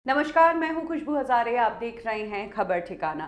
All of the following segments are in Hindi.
नमस्कार, मैं हूं खुशबू हजारे। आप देख रहे हैं खबर ठिकाना।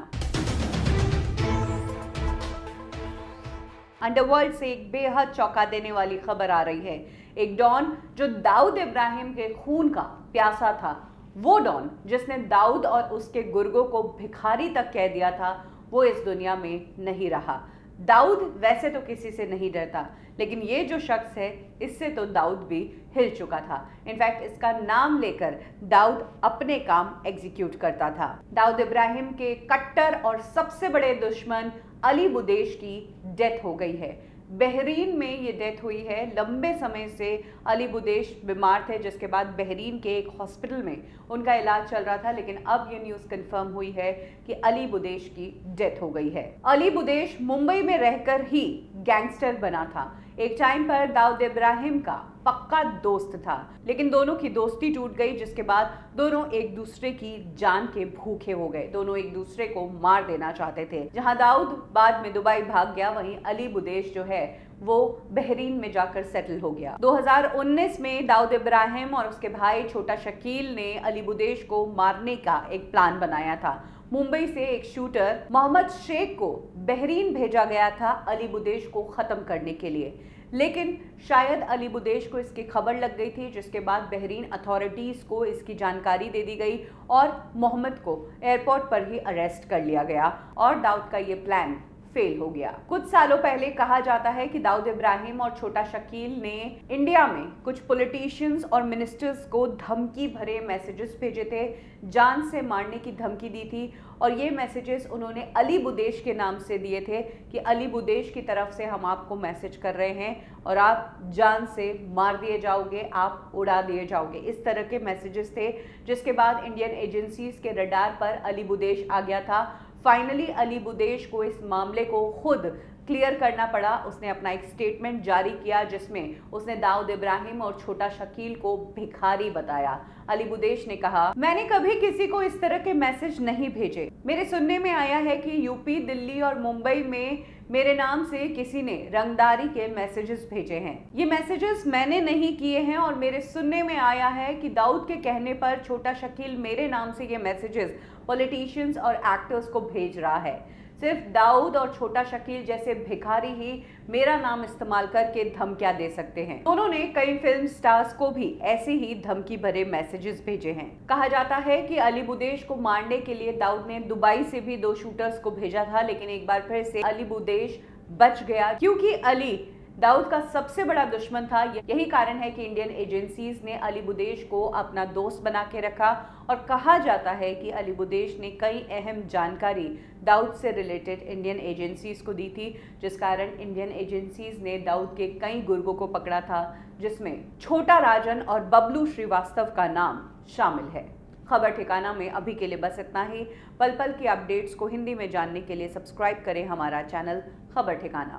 अंडरवर्ल्ड से एक बेहद चौंका देने वाली खबर आ रही है। एक डॉन जो दाऊद इब्राहिम के खून का प्यासा था, वो डॉन जिसने दाऊद और उसके गुर्गों को भिखारी तक कह दिया था, वो इस दुनिया में नहीं रहा। दाऊद वैसे तो किसी से नहीं डरता, लेकिन ये जो शख्स है, इससे तो दाऊद भी हिल चुका था। इनफैक्ट इसका नाम लेकर दाऊद अपने काम एग्जीक्यूट करता था। दाऊद इब्राहिम के कट्टर और सबसे बड़े दुश्मन अली बुदेश की डेथ हो गई है। बहरीन में ये डेथ हुई है। लंबे समय से अली बुदेश बीमार थे, जिसके बाद बहरीन के एक हॉस्पिटल में उनका इलाज चल रहा था, लेकिन अब ये न्यूज़ कंफर्म हुई है कि अली बुदेश की डेथ हो गई है। अली बुदेश मुंबई में रहकर ही गैंगस्टर बना था। एक टाइम पर दाऊद इब्राहिम का पक्का दोस्त था, लेकिन दोनों की दोस्ती टूट गई, जिसके बाद दोनों एक दूसरे की जान के भूखे हो गए। दोनों एक दूसरे को मार देना चाहते थे। जहां दाऊद बाद में दुबई भाग गया, वहीं अली बुदेश जो है वो बहरीन में जाकर सेटल हो गया। 2019 में दाऊद इब्राहिम और उसके भाई छोटा शकील ने अली बुदेश को मारने का एक प्लान बनाया था। मुंबई से एक शूटर मोहम्मद शेख को बहरीन भेजा गया था अली बुदेश को खत्म करने के लिए, लेकिन शायद अली बुदेश को इसकी खबर लग गई थी, जिसके बाद बहरीन अथॉरिटीज को इसकी जानकारी दे दी गई और मोहम्मद को एयरपोर्ट पर ही अरेस्ट कर लिया गया और दाऊद का ये प्लान फेल हो गया। कुछ सालों पहले कहा जाता है कि दाऊद इब्राहिम और छोटा शकील ने इंडिया में कुछ पॉलिटिशियंस और मिनिस्टर्स को धमकी भरे मैसेजेस भेजे थे, जान से मारने की धमकी दी थी, और ये मैसेजेस उन्होंने अली बुदेश के नाम से दिए थे कि अली बुदेश की तरफ से हम आपको मैसेज कर रहे हैं और आप जान से मार दिए जाओगे, आप उड़ा दिए जाओगे। इस तरह के मैसेजेस थे, जिसके बाद इंडियन एजेंसीज के रडार पर अली बुदेश आ गया था। फाइनली अली बुदेश को इस मामले को खुद क्लियर करना पड़ा। उसने अपना एक स्टेटमेंट जारी किया, जिसमें उसने दाऊद इब्राहिम और छोटा शकील को भिखारी बताया। अली बुदेश ने कहा, मैंने कभी किसी को इस तरह के मैसेज नहीं भेजे। मेरे सुनने में आया है कि यूपी, दिल्ली और मुंबई में मेरे नाम से किसी ने रंगदारी के मैसेजेस भेजे हैं। ये मैसेजेस मैंने नहीं किए हैं और मेरे सुनने में आया है कि दाऊद के कहने पर छोटा शकील मेरे नाम से ये मैसेजेस पॉलिटिशियंस और एक्टर्स को भेज रहा है। सिर्फ दाऊद और छोटा शकील जैसे भिखारी ही मेरा नाम इस्तेमाल करके धमकियां दे सकते हैं। दोनों ने कई फिल्म स्टार्स को भी ऐसे ही धमकी भरे मैसेजेस भेजे हैं। कहा जाता है कि अली बुदेश को मारने के लिए दाऊद ने दुबई से भी 2 शूटर्स को भेजा था, लेकिन एक बार फिर से अली बुदेश बच गया, क्योंकि अली दाऊद का सबसे बड़ा दुश्मन था। यही कारण है कि इंडियन एजेंसीज ने अली बुदेश को अपना दोस्त बना के रखा और कहा जाता है कि अली बुदेश ने कई अहम जानकारी दाऊद से रिलेटेड इंडियन एजेंसीज को दी थी, जिस कारण इंडियन एजेंसीज ने दाऊद के कई गुर्गों को पकड़ा था, जिसमें छोटा राजन और बबलू श्रीवास्तव का नाम शामिल है। खबर ठिकाना में अभी के लिए बस इतना ही। पल पल की अपडेट्स को हिंदी में जानने के लिए सब्सक्राइब करें हमारा चैनल खबर ठिकाना।